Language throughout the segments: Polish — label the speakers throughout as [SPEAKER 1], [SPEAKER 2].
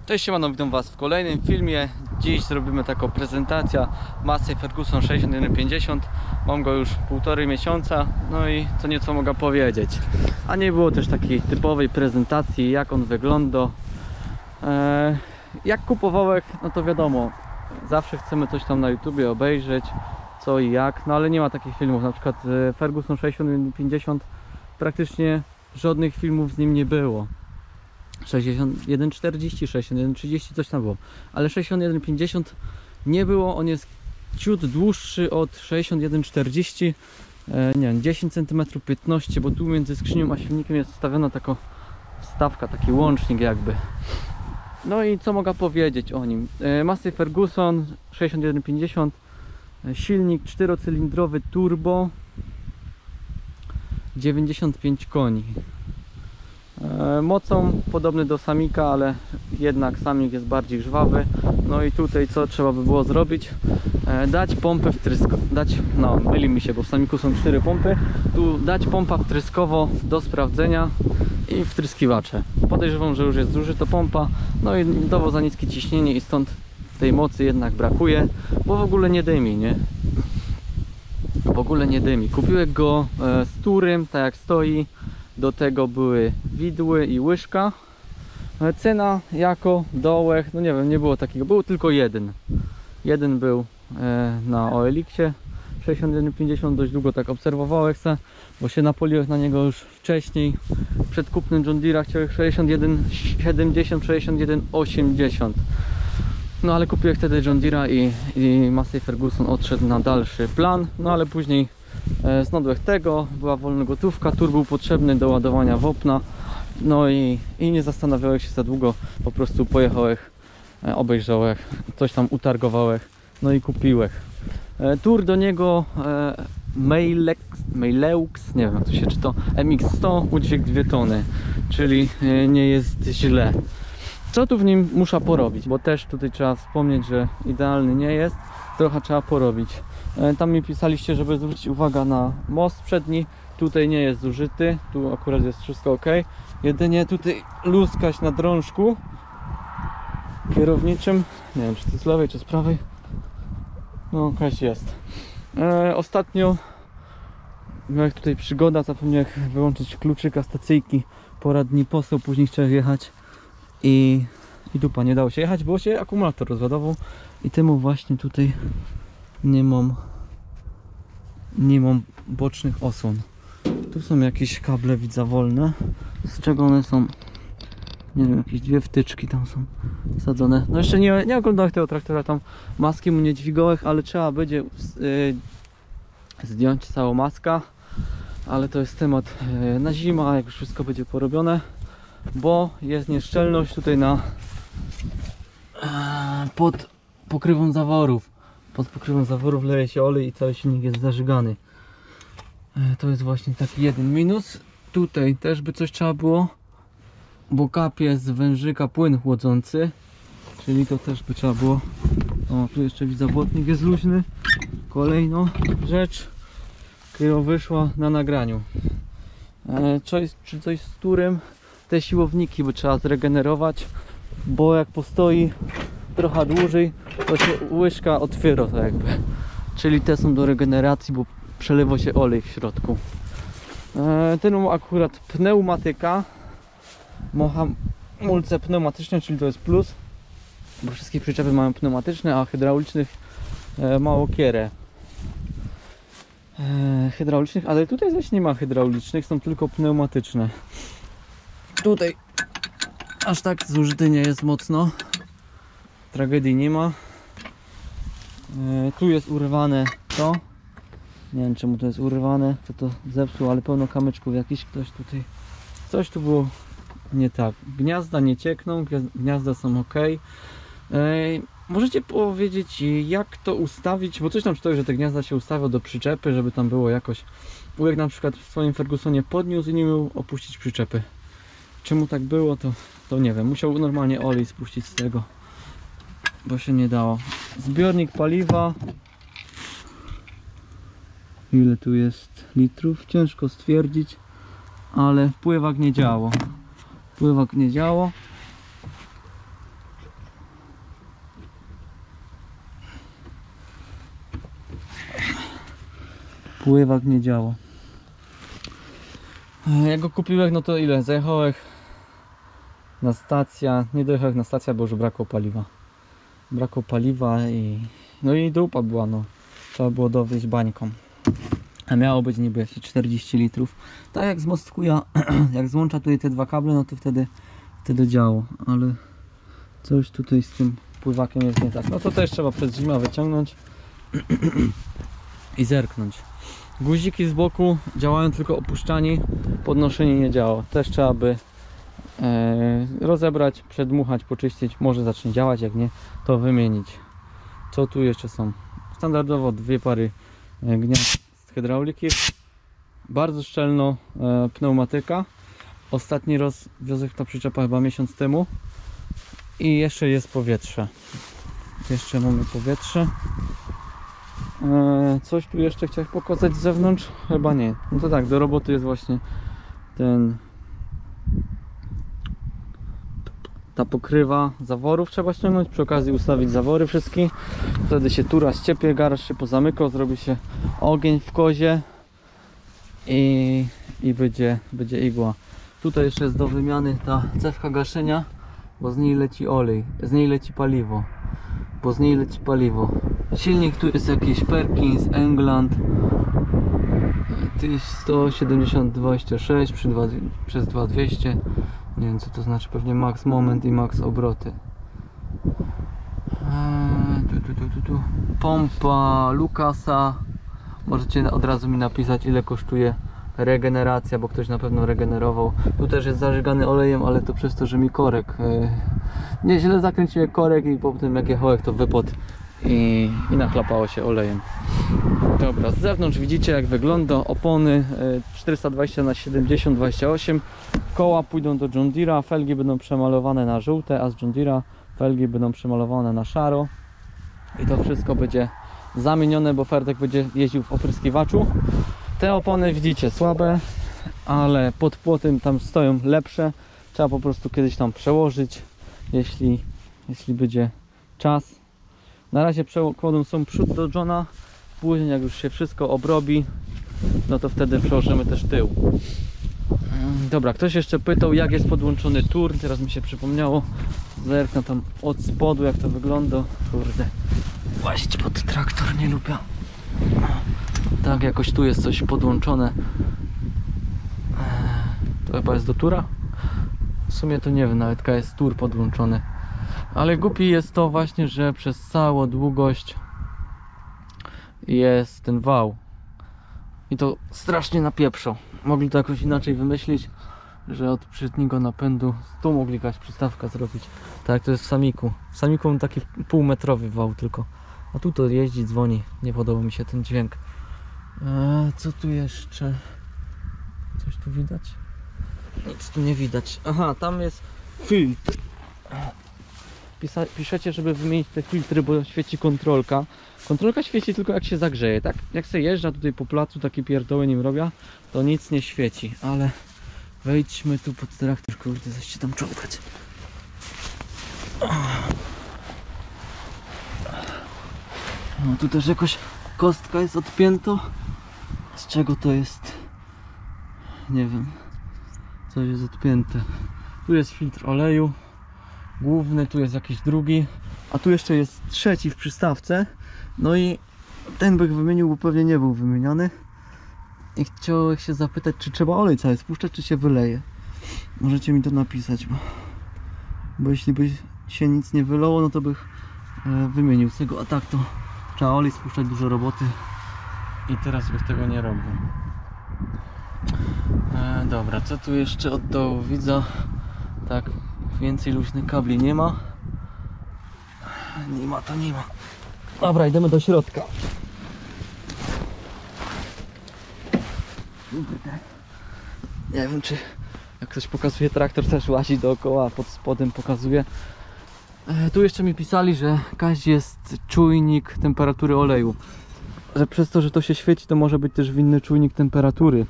[SPEAKER 1] Cześć, siemano, witam was w kolejnym filmie. Dziś zrobimy taką prezentację Massey Ferguson 6150. Mam go już 1,5 miesiąca, no i co nieco mogę powiedzieć. A nie było też takiej typowej prezentacji, jak on wygląda. Jak kupowałem, no to wiadomo, zawsze chcemy coś tam na YouTubie obejrzeć, co i jak, no ale nie ma takich filmów. Na przykład Ferguson 6150, praktycznie żadnych filmów z nim nie było. 6140, 6130, coś tam było, ale 6150 nie było. On jest ciut dłuższy od 6140, nie wiem, 10 cm, 15, bo tu między skrzynią a silnikiem jest wstawiona taka wstawka, taki łącznik jakby. No i co mogę powiedzieć o nim? Massey Ferguson 6150, silnik 4-cylindrowy turbo, 95 koni. Mocą podobny do Samika, ale jednak Samik jest bardziej żwawy. No i tutaj co trzeba by było zrobić? Dać pompę no myli mi się, bo w Samiku są 4 pompy. Tu dać pompa wtryskowo do sprawdzenia i wtryskiwacze. Podejrzewam, że już jest zużyta pompa, no i dowo za niskie ciśnienie i stąd tej mocy jednak brakuje, bo w ogóle nie dymi, nie? W ogóle nie dymi. Kupiłem go z turym, tak jak stoi. Do tego były widły i łyżka. Cena jako dołek, no nie wiem, nie było takiego, był tylko jeden. Jeden był na OLX-ie 6150, dość długo tak obserwowałem se, bo się napoliłem na niego już wcześniej. Przed kupnem John Deere'a chciałem 6170, 6180. No ale kupiłem wtedy John Deere'a i Massey Ferguson odszedł na dalszy plan. No ale później znalazłem tego, była wolna gotówka, tur był potrzebny do ładowania wopna. No i nie zastanawiałem się za długo, po prostu pojechałem, obejrzałem, coś tam utargowałem, no i kupiłem. Tur do niego Maileux, nie wiem jak to się czyta, MX100, udźwig 2 tony, czyli nie jest źle. Co tu w nim muszę porobić, bo też tutaj trzeba wspomnieć, że idealny nie jest, trochę trzeba porobić. Tam mi pisaliście, żeby zwrócić uwagę na most przedni. Tutaj nie jest zużyty, tu akurat jest wszystko ok. Jedynie tutaj luskać na drążku kierowniczym, nie wiem czy to z lewej czy z prawej, no jakaś jest. Ostatnio jak tutaj przygoda, zapomniałem wyłączyć kluczyka stacyjki, poradni poseł, później chciałem jechać i dupa, nie dało się jechać, bo się akumulator rozładował i temu właśnie tutaj nie mam bocznych osłon. Tu są jakieś kable, widzę, wolne. Z czego one są? Nie wiem, jakieś 2 wtyczki tam są wsadzone. No jeszcze nie oglądałem tego traktora, tam maski mu nie dźwigałem, ale trzeba będzie zdjąć całą maskę. Ale to jest temat na zimę, jak już wszystko będzie porobione. Bo jest nieszczelność tutaj pod pokrywą zaworów. Pod pokrywą zaworów leje się olej i cały silnik jest zażygany. To jest właśnie taki jeden minus. Tutaj też by coś trzeba było, bo kapie z wężyka płyn chłodzący, czyli to też by trzeba było. O, tu jeszcze widzę, błotnik jest luźny. Kolejna rzecz, która wyszła na nagraniu. Czy coś z turem? Te siłowniki by trzeba zregenerować, bo jak postoi trochę dłużej, to się łyżka otwiera to jakby. Czyli te są do regeneracji, bo przelewa się olej w środku. Ten ma akurat pneumatyka, mulce pneumatyczne, czyli to jest plus, bo wszystkie przyczepy mają pneumatyczne, a hydraulicznych mało kierę. Hydraulicznych, ale tutaj zaś nie ma hydraulicznych, są tylko pneumatyczne. Tutaj aż tak zużyty nie jest mocno, tragedii nie ma. Tu jest urwane to, nie wiem czemu to jest urwane, kto to zepsuł, ale pełno kamyczków jakiś, ktoś tutaj, coś tu było nie tak. Gniazda nie ciekną, gniazda są ok. Możecie powiedzieć, jak to ustawić, bo coś tam czytałem, że te gniazda się ustawią do przyczepy, żeby tam było jakoś. Ujek na przykład w swoim Fergusonie podniósł i nie miał opuścić przyczepy. Czemu tak było, to nie wiem. Musiał normalnie olej spuścić z tego, bo się nie dało. Zbiornik paliwa. Ile tu jest litrów? Ciężko stwierdzić, ale pływak nie działo. pływak nie działa. Jak go kupiłem, no to ile? Zajechałem na stację, nie dojechałem na stację, bo już brakło paliwa. Brakło paliwa i no i dupa była, no. Trzeba było dowieźć bańką. A miało być niby jakieś 40 litrów. Tak jak z Mostkuja, jak złącza tutaj te dwa kable, no to wtedy działo. Ale coś tutaj z tym pływakiem jest nie tak. No to też trzeba przez zimę wyciągnąć i zerknąć. Guziki z boku działają tylko opuszczanie, podnoszenie nie działa. Też trzeba by rozebrać, przedmuchać, poczyścić. Może zacznie działać, jak nie, to wymienić. Co tu jeszcze są? Standardowo dwie pary gniazd z hydrauliki. Bardzo szczelno pneumatyka. Ostatni rozwiązek ta przyczepa chyba miesiąc temu. I jeszcze jest powietrze. Jeszcze mamy powietrze. Coś tu jeszcze chciałeś pokazać z zewnątrz? Chyba nie. No to tak, do roboty jest właśnie ta pokrywa zaworów trzeba ściągnąć, przy okazji ustawić zawory wszystkie. Wtedy się tura ściepie, garaż się pozamykał, zrobi się ogień w kozie i będzie igła. Tutaj jeszcze jest do wymiany ta cewka gaszenia, bo z niej leci olej, z niej leci paliwo. Silnik tu jest jakiś Perkins England 170-26 przez 2200. Nie wiem co to znaczy, pewnie max moment i max obroty. Pompa Lucasa. Możecie od razu mi napisać, ile kosztuje regeneracja, bo ktoś na pewno regenerował. Tu też jest zażygany olejem, ale to przez to, że mi korek nieźle zakręciłem korek i potem jak jechałem to wypadł i nachlapało się olejem. Dobra, z zewnątrz widzicie jak wygląda. Opony 420 na 70 28. Koła pójdą do John Deere'a, felgi będą przemalowane na żółte, a z John Deere'a felgi będą przemalowane na szaro. I to wszystko będzie zamienione, bo Ferdek będzie jeździł w opryskiwaczu. Te opony widzicie słabe, ale pod płotem tam stoją lepsze. Trzeba po prostu kiedyś tam przełożyć, jeśli będzie czas. Na razie przekładą są przód do Johna. Później jak już się wszystko obrobi, no to wtedy przełożymy też tył. Dobra, ktoś jeszcze pytał, jak jest podłączony turn. Teraz mi się przypomniało. Zerknę tam od spodu, jak to wygląda. Kurde, właścić pod traktor nie lubię. Tak, jakoś tu jest coś podłączone. To chyba jest do tura? W sumie to nie wiem nawet, jaka jest tur podłączony. Ale głupi jest to właśnie, że przez całą długość jest ten wał. I to strasznie napieprzą. Mogli to jakoś inaczej wymyślić, że od przedniego napędu tu mogli jakaś przystawka zrobić. Tak jak to jest w Samiku. W Samiku mam taki półmetrowy wał tylko. A tu to jeździ, dzwoni. Nie podoba mi się ten dźwięk. Co tu jeszcze? Coś tu widać? Nic tu nie widać. Aha, tam jest filtr. Piszecie, żeby wymienić te filtry, bo świeci kontrolka. Kontrolka świeci tylko jak się zagrzeje, tak? Jak się jeżdża tutaj po placu, takie pierdoły nim robię, to nic nie świeci, ale wejdźmy tu pod traktor, kurde, coś się tam czołgać. No tu też jakoś kostka jest odpięta. Z czego to jest? Nie wiem. Coś jest odpięte. Tu jest filtr oleju główny, tu jest jakiś drugi, a tu jeszcze jest trzeci w przystawce. No i ten bych wymienił, bo pewnie nie był wymieniony. I chciałem się zapytać, czy trzeba olej cały spuszczać, czy się wyleje. Możecie mi to napisać, bo jeśli by się nic nie wylało, no to bych wymienił z tego, a tak to trzeba olej spuszczać, dużo roboty i teraz bych tego nie robił. Dobra, co tu jeszcze od dołu widzę? Tak, więcej luźnych kabli nie ma. Nie ma to nie ma. Dobra, idziemy do środka. Nie wiem, czy jak ktoś pokazuje traktor, też łazi dookoła, pod spodem pokazuje. Tu jeszcze mi pisali, że jakaś jest czujnik temperatury oleju. Że przez to, że to się świeci, to może być też winny czujnik temperatury.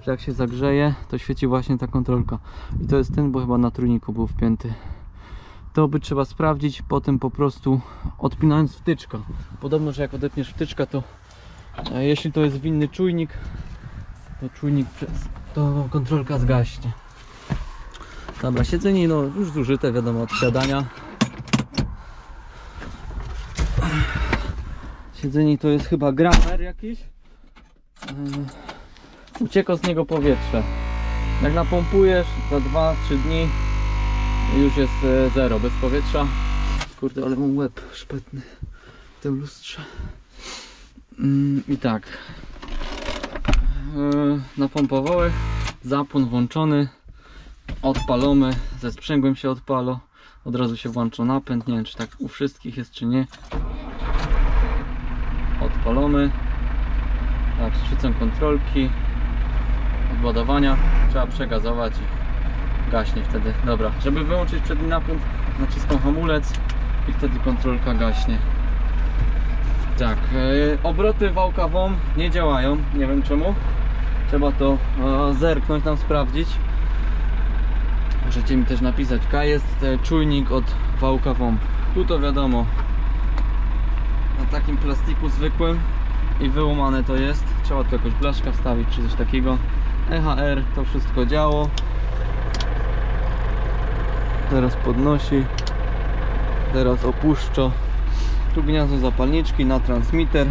[SPEAKER 1] Że jak się zagrzeje, to świeci właśnie ta kontrolka. I to jest ten, bo chyba na trójniku był wpięty. To by trzeba sprawdzić, potem po prostu odpinając wtyczkę. Podobno, że jak odepniesz wtyczkę, to Jeśli to jest winny czujnik, to czujnik to kontrolka zgaśnie. Dobra, siedzenie no już zużyte, wiadomo, od siadania. Siedzenie to jest chyba gramer jakiś. Ucieka z niego powietrze. Jak napompujesz za 2-3 dni już jest zero, bez powietrza. Kurde, ale mam łeb szpetny w tym lustrze. I tak, napompowałem, zapłon włączony, odpalamy, ze sprzęgłem się odpala, od razu się włącza napęd, nie wiem czy tak u wszystkich jest czy nie. Odpalamy, tak, szczycą kontrolki, od ładowania, trzeba przegazować i gaśnie wtedy. Dobra, żeby wyłączyć przedni napęd, naciskam hamulec i wtedy kontrolka gaśnie. Tak, obroty wałka WOM nie działają, nie wiem czemu. Trzeba to zerknąć, tam sprawdzić. Możecie mi też napisać, jaka jest czujnik od wałka WOM. Tu to wiadomo, na takim plastiku zwykłym i wyłamane to jest. Trzeba tu jakoś blaszka wstawić czy coś takiego. EHR to wszystko działo. Teraz podnosi, teraz opuszcza. Tu gniazdo zapalniczki na transmitter.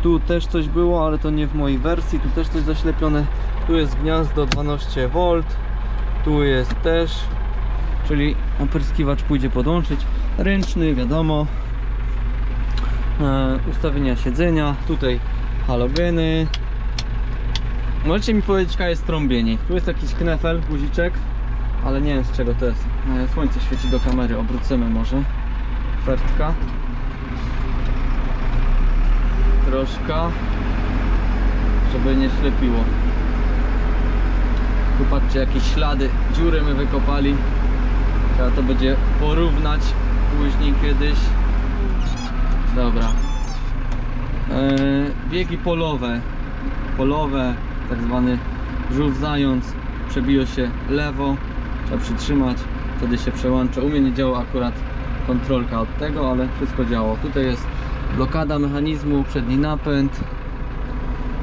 [SPEAKER 1] Tu też coś było, ale to nie w mojej wersji. Tu też coś zaślepione. Tu jest gniazdo 12V. Tu jest też, czyli opryskiwacz pójdzie podłączyć. Ręczny, wiadomo. Ustawienia siedzenia. Tutaj halogeny. Możecie mi powiedzieć, jaka jest trąbienie. Tu jest jakiś knefel, guziczek, ale nie wiem z czego to jest. Słońce świeci do kamery, obrócimy może. Fertka. Troszkę, żeby nie ślepiło. Tu patrzcie, jakieś ślady, dziury my wykopali. Trzeba to będzie porównać później kiedyś. Dobra. Biegi polowe. Polowe, tak zwany żółw zając. Przebiło się lewo. Trzeba przytrzymać, wtedy się przełącza. U mnie nie działa akurat kontrolka od tego, ale wszystko działo. Tutaj jest blokada mechanizmu, przedni napęd,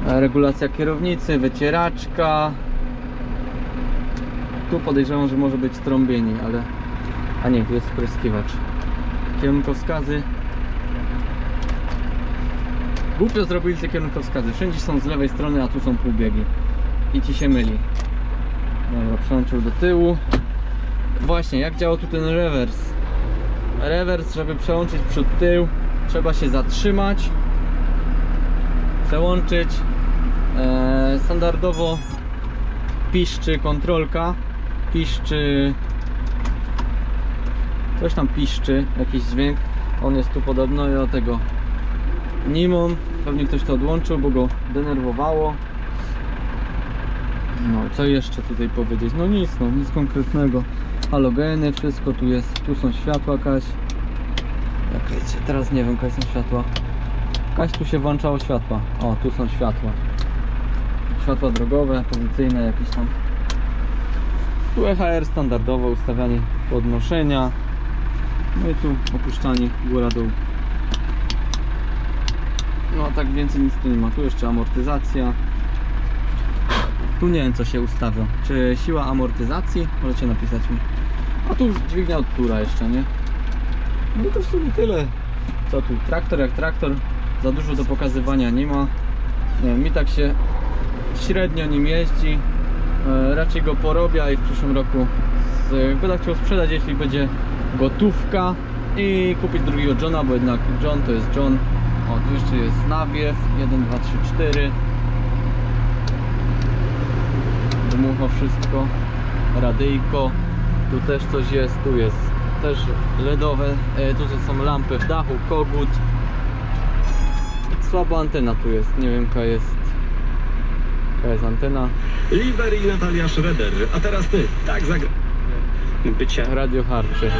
[SPEAKER 1] regulacja kierownicy, wycieraczka. Tu podejrzewam, że może być trąbienie, ale... A nie, tu jest spryskiwacz. Kierunkowskazy. Głupio zrobili te kierunkowskazy. Wszędzie są z lewej strony, a tu są półbiegi. I ci się myli. Dobra, przełączył do tyłu. Właśnie, jak działa tu ten rewers? Rewers, żeby przełączyć przód tył, trzeba się zatrzymać, przełączyć. Standardowo piszczy kontrolka, piszczy, coś tam piszczy, jakiś dźwięk. On jest tu podobno, ja tego nie mam. Pewnie ktoś to odłączył, bo go denerwowało. No, co jeszcze tutaj powiedzieć? No nic konkretnego. Halogeny, wszystko tu jest, tu są światła jakaś. Czekajcie, teraz nie wiem, jakie są światła. Jakaś tu się włączało światła. O, tu są światła. Światła drogowe, pozycyjne jakieś tam. Tu EHR standardowo, ustawianie podnoszenia. No i tu opuszczanie góra-dół. No tak więcej nic tu nie ma. Tu jeszcze amortyzacja. Tu nie wiem co się ustawia. Czy siła amortyzacji? Możecie napisać mi. A tu dźwignia od tura jeszcze, nie? No i to w sumie tyle. Co tu? Traktor jak traktor. Za dużo do pokazywania nie ma. Nie wiem, mi tak się średnio nim jeździ. Raczej go porobia i w przyszłym roku będę chciał sprzedać, jeśli będzie gotówka, i kupić drugiego Johna, bo jednak John to jest John. O, tu jeszcze jest nawiew 1, 2, 3, 4. Dmucha wszystko. Radyjko. Tu też coś jest. Tu jest też LEDowe. Tu są lampy w dachu, kogut. Słaba antena tu jest. Nie wiem jaka jest antena.
[SPEAKER 2] Liber i Natalia Schroeder. A teraz ty. Tak zagra... Bycia.
[SPEAKER 1] Radio harczy.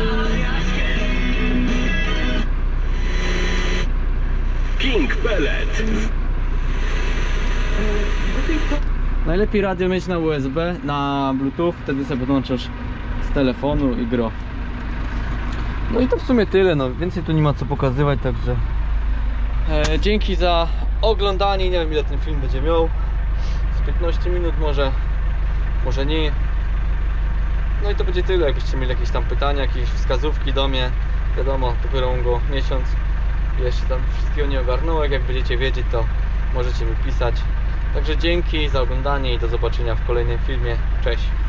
[SPEAKER 2] Pink Pellet.
[SPEAKER 1] Najlepiej radio mieć na USB, na Bluetooth, wtedy sobie podłączasz z telefonu i gro. No i to w sumie tyle, no więcej tu nie ma co pokazywać, także dzięki za oglądanie. Nie wiem ile ten film będzie miał. Z 15 minut może nie. No i to będzie tyle. Jakbyście mieli jakieś tam pytania, jakieś wskazówki do mnie, wiadomo, dopiero go miesiąc, jeszcze tam wszystkiego nie ogarnąłem. Jak będziecie wiedzieć, to możecie mi pisać. Także dzięki za oglądanie i do zobaczenia w kolejnym filmie. Cześć!